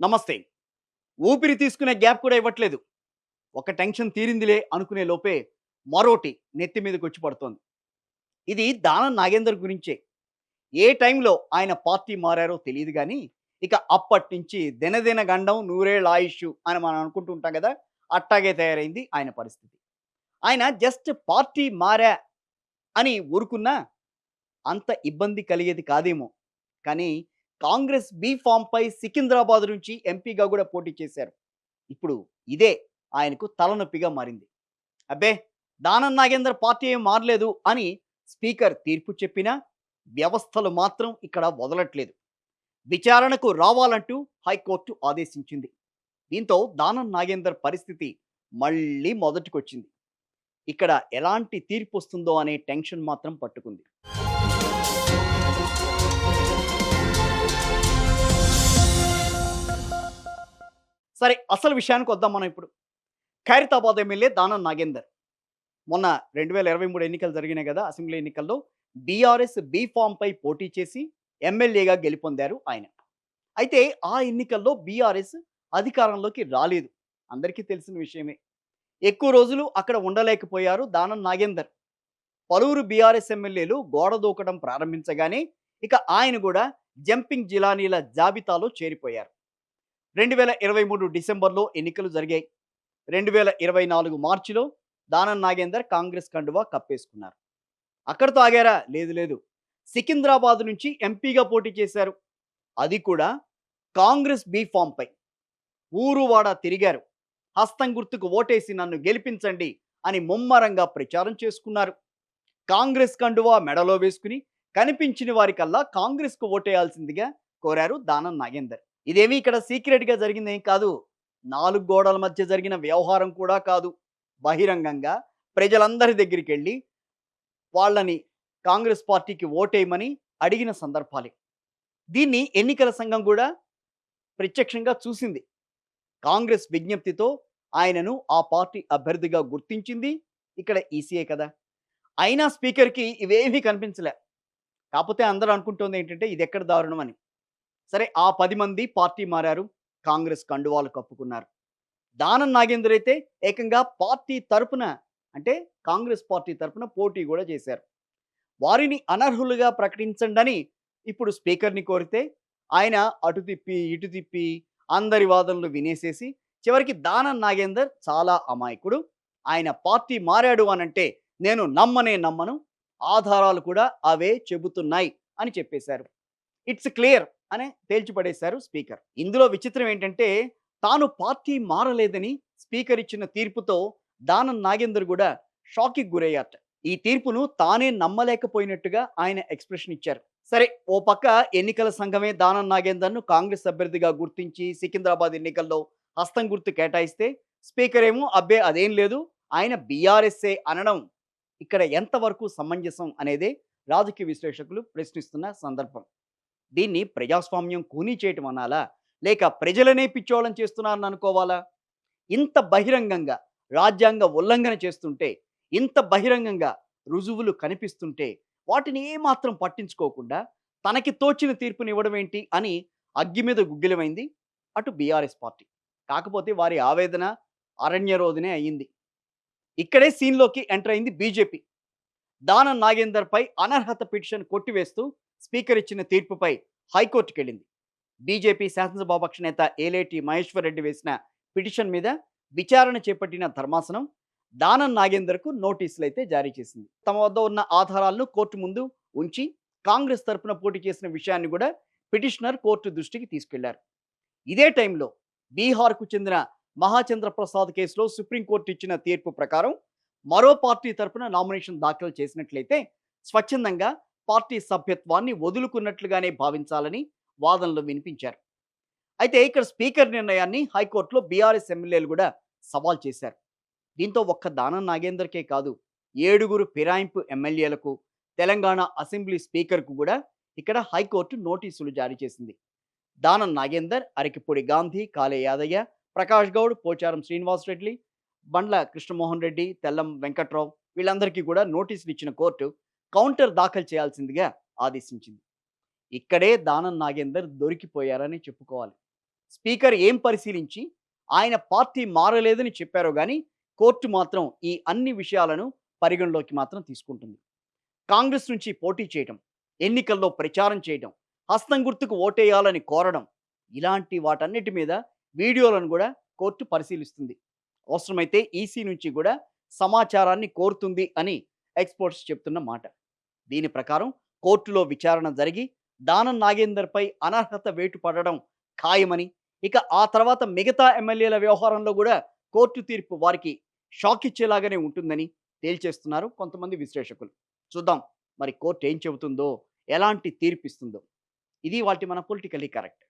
నమస్తే. ఊపిరి తీసుకునే గ్యాప్ కూడా ఇవ్వట్లేదు. ఒక టెన్షన్ తీరిందిలే అనుకునే లోపే మరోటి నెత్తి మీదకొచ్చి పడుతోంది. ఇది దానం నాగేందర్ గురించే. ఏ టైంలో ఆయన పార్టీ మారారో తెలీదు గానీ, ఇక అప్పటినుంచి దినదిన గండం నూరేళ్ల ఆయుష్షు అని మనం అనుకుంటూ ఉంటాం గదా! అట్టాగే తయారైంది ఆయన పరిస్థితి. ఆయన జస్ట్ పార్టీ మారా అని ఊరుకున్నా అంత ఇబ్బంది కలిగేది కాదేమో! కానీ కాంగ్రెస్ బీ ఫామ్‌పై సికింద్రాబాద్ నుంచి ఎంపీగా గూడా పోటీ చేశారు. ఇప్పుడు ఇదే ఆయనకు తలనొప్పిగా మారింది. అబ్బే! దానం నాగేందర్ పార్టీ ఏం మారలేదు అని స్పీకర్ తీర్పు చెప్పినా, వ్యవస్థలు మాత్రం ఇక్కడ వదలట్లేదు. విచారణకు రావాలంటూ హైకోర్టు ఆదేశించింది. దీంతో దానం నాగేందర్ పరిస్థితి మళ్ళీ మొదటికొచ్చింది. ఇక్కడ ఎలాంటి తీర్పొస్తుందో అనే టెన్షన్ మాత్రం పట్టుకుంది. సరే, అసలు విషయానికొద్దాం మనం ఇప్పుడు. ఖైరతాబాద్ ఎమ్మెల్యే దానం నాగేందర్. మొన్న 2023 ఎన్నికలు జరిగినాయి గదా! అసెంబ్లీ ఎన్నికల్లో బీఆర్ఎస్ బీ ఫామ్‌పై పోటీ చేసి ఎమ్మెల్యేగా గెలుపొందారు ఆయన. అయితే ఆ ఎన్నికల్లో బీఆర్ఎస్ అధికారంలోకి రాలేదు. అందరికీ తెలిసిన విషయమే. ఎక్కువ రోజులు అక్కడ ఉండలేకపోయారు దానం నాగేందర్. పలువురు బీఆర్ఎస్ ఎమ్మెల్యేలు గోడ దూకడం ప్రారంభించగానే ఇక ఆయన గూడా జంపింగ్ జిలానీల జాబితాలో చేరిపోయారు. 2023 డిసెంబర్‌లో ఎన్నికలు జరిగాయి. 2024 మార్చిలో దానం నాగేందర్ కాంగ్రెస్ కండువా కప్పేసుకున్నారు. అక్కడితో ఆగారా? లేదు లేదు. సికింద్రాబాద్ నుంచి ఎంపీగా పోటీ చేశారు. అది కూడా కాంగ్రెస్ బీ ఫామ్‌పై. ఊరు వాడ తిరిగారు. హస్తం గుర్తుకు ఓటేసి నన్ను గెలిపించండి అని ముమ్మరంగా ప్రచారం చేసుకున్నారు. కాంగ్రెస్ కండువా మెడలో వేసుకుని కనిపించిన వారికల్లా కాంగ్రెస్‌కు ఓటేయాల్సిందిగా కోరారు దానం నాగేందర్. ఇదేమీ ఇక్కడ సీక్రెట్‌గా జరిగిందేం కాదు. 4 గోడల మధ్య జరిగిన వ్యవహారం కూడా కాదు. బహిరంగంగా ప్రజలందరి దగ్గరికెళ్ళి వాళ్ళని కాంగ్రెస్ పార్టీకి ఓటేయమని అడిగిన సందర్భాలే. దీన్ని ఎన్నికల సంఘం గూడా ప్రత్యక్షంగా చూసింది. కాంగ్రెస్ విజ్ఞప్తితో ఆయనను ఆ పార్టీ అభ్యర్థిగా గుర్తించింది ఇక్కడ ఈసీఏ కదా! అయినా స్పీకర్‌కి ఇవేమీ కనిపించలే. కాపోతే అందరూ అనుకుంటోందేంటంటే ఇదెక్కడ దారుణం అని. సరే, ఆ 10 మంది పార్టీ మారారు. కాంగ్రెస్ కండువాలు కప్పుకున్నారు. దానం నాగేందర్ అయితే ఏకంగా పార్టీ తరపున అంటే కాంగ్రెస్ పార్టీ తరపున పోటీ గూడా చేశారు. వారిని అనర్హులుగా ప్రకటించండని ఇప్పుడు స్పీకర్‌ని కోరితే ఆయన అటు తిప్పి, ఇటు తిప్పి అందరి వాదనలు వినేసేసి చివరికి దానం నాగేందర్ చాలా అమాయకుడు. ఆయన పార్టీ మారాడు అనంటే నేను నమ్మనే నమ్మను. ఆధారాలు కూడా అవే చెబుతున్నాయి అని చెప్పేశారు. ఇట్స్ క్లియర్ అని తేల్చిపడేశారు స్పీకర్. ఇందులో విచిత్రం ఏంటంటే తాను పార్టీ మారలేదని స్పీకర్ ఇచ్చిన తీర్పుతో దానం నాగేందర్ గూడా షాక్‌కి గురయ్యారట. ఈ తీర్పును తానే నమ్మలేకపోయినట్టుగా ఆయన ఎక్స్‌ప్రెషన్ ఇచ్చారు. సరే, ఓ పక్క ఎన్నికల సంఘమే దానం నాగేందర్‌ను కాంగ్రెస్ అభ్యర్థిగా గుర్తించి సికింద్రాబాద్ ఎన్నికల్లో హస్తం గుర్తు కేటాయిస్తే స్పీకర్ ఏమో అబ్బే అదేం లేదు ఆయన బీఆర్ఎస్ఏ అనడం ఇక్కడ ఎంతవరకు సమంజసం అనేదే రాజకీయ విశ్లేషకులు ప్రశ్నిస్తున్న సందర్భం. దీన్ని ప్రజాస్వామ్యం కూనీ చేయటం అనాలా? లేక ప్రజలనే పిచ్చోళ్ళని చేస్తున్నారని అనుకోవాలా? ఇంత బహిరంగంగా రాజ్యాంగ ఉల్లంఘన చేస్తుంటే, ఇంత బహిరంగంగా రుజువులు కనిపిస్తుంటే, వాటిని ఏమాత్రం పట్టించుకోకుండా తనకి తోచిన తీర్పునివ్వడం ఏంటి అని అగ్గి మీద గుగ్గిలమైంది అటు బీఆర్ఎస్ పార్టీ. కాకపోతే వారి ఆవేదన అరణ్యరోదనే అయింది. ఇక్కడే సీన్‌లోకి ఎంటర్ అయింది బీజేపీ. దానం నాగేందర్‌పై అనర్హత పిటిషన్ కొట్టివేస్తూ స్పీకర్ ఇచ్చిన తీర్పుపై హైకోర్టుకెళ్ళింది. బీజేపీ శాసనసభాపక్ష నేత ఏలేటి మహేశ్వర్ రెడ్డి వేసిన పిటిషన్ మీద విచారణ చేపట్టిన ధర్మాసనం దానం నాగేందర్‌కు నోటీసులైతే జారీ చేసింది. తమ వద్ద ఉన్న ఆధారాలను కోర్టు ముందు ఉంచి కాంగ్రెస్ తరపున పోటీ చేసిన విషయాన్ని కూడా పిటిషనర్ కోర్టు దృష్టికి తీసుకెళ్లారు. ఇదే టైంలో బీహార్‌కు చెందిన మహాచంద్ర ప్రసాద్ కేసులో సుప్రీంకోర్టు ఇచ్చిన తీర్పు ప్రకారం మరో పార్టీ తరపున నామినేషన్ దాఖలు చేసినట్లయితే స్వచ్ఛందంగా పార్టీ సభ్యత్వాన్ని వదులుకున్నట్లుగానే భావించాలని వాదనలు వినిపించారు. అయితే ఇక్కడ స్పీకర్ నిర్ణయాన్ని హైకోర్టులో బీఆర్ఎస్ ఎమ్మెల్యేలు కూడా సవాల్ చేశారు. దీంతో ఒక్క దానం నాగేందర్కే కాదు, 7గురు ఫిరాయింపు ఎమ్మెల్యేలకు, తెలంగాణ అసెంబ్లీ స్పీకర్‌కు కూడా ఇక్కడ హైకోర్టు నోటీసులు జారీ చేసింది. దానం నాగేందర్, అరకిపూడి గాంధీ, కాలే యాదయ్య, ప్రకాష్ గౌడ్, పోచారం శ్రీనివాస్ రెడ్డి, బండ్ల కృష్ణమోహన్ రెడ్డి, తెల్లం వెంకట్రావు వీళ్ళందరికీ కూడా నోటీసులు ఇచ్చిన కోర్టు కౌంటర్ దాఖలు చేయాల్సిందిగా ఆదేశించింది. ఇక్కడే దానం నాగేందర్ దొరికిపోయారని చెప్పుకోవాలి. స్పీకర్ ఏం పరిశీలించి ఆయన పార్టీ మారలేదని చెప్పారో గాని కోర్టు మాత్రం ఈ అన్ని విషయాలను పరిగణలోకి మాత్రం తీసుకుంటుంది. కాంగ్రెస్ నుంచి పోటీ చేయటం, ఎన్నికల్లో ప్రచారం చేయటం, హస్తం గుర్తుకు ఓటేయాలని కోరడం, ఇలాంటి వాటన్నిటి మీద వీడియోలను కూడా కోర్టు పరిశీలిస్తుంది. అవసరమైతే ఈసీ నుంచి కూడా సమాచారాన్ని కోరుతుంది అని ఎక్స్‌పర్ట్స్ చెప్తున్న మాట. దీని ప్రకారం కోర్టులో విచారణ జరిగి దానం నాగేందర్‌పై అనర్హత వేటు పడడం ఖాయమని, ఇక ఆ తర్వాత మిగతా ఎమ్మెల్యేల వ్యవహారంలో కూడా కోర్టు తీర్పు వారికి షాక్ ఇచ్చేలాగానే ఉంటుందని తేల్చేస్తున్నారు కొంతమంది విశ్లేషకులు. చూద్దాం మరి కోర్టు ఏం చెబుతుందో, ఎలాంటి తీర్పిస్తుందో. ఇది ఇవాల్టి మన పొలిటికల్లీ కరెక్ట్.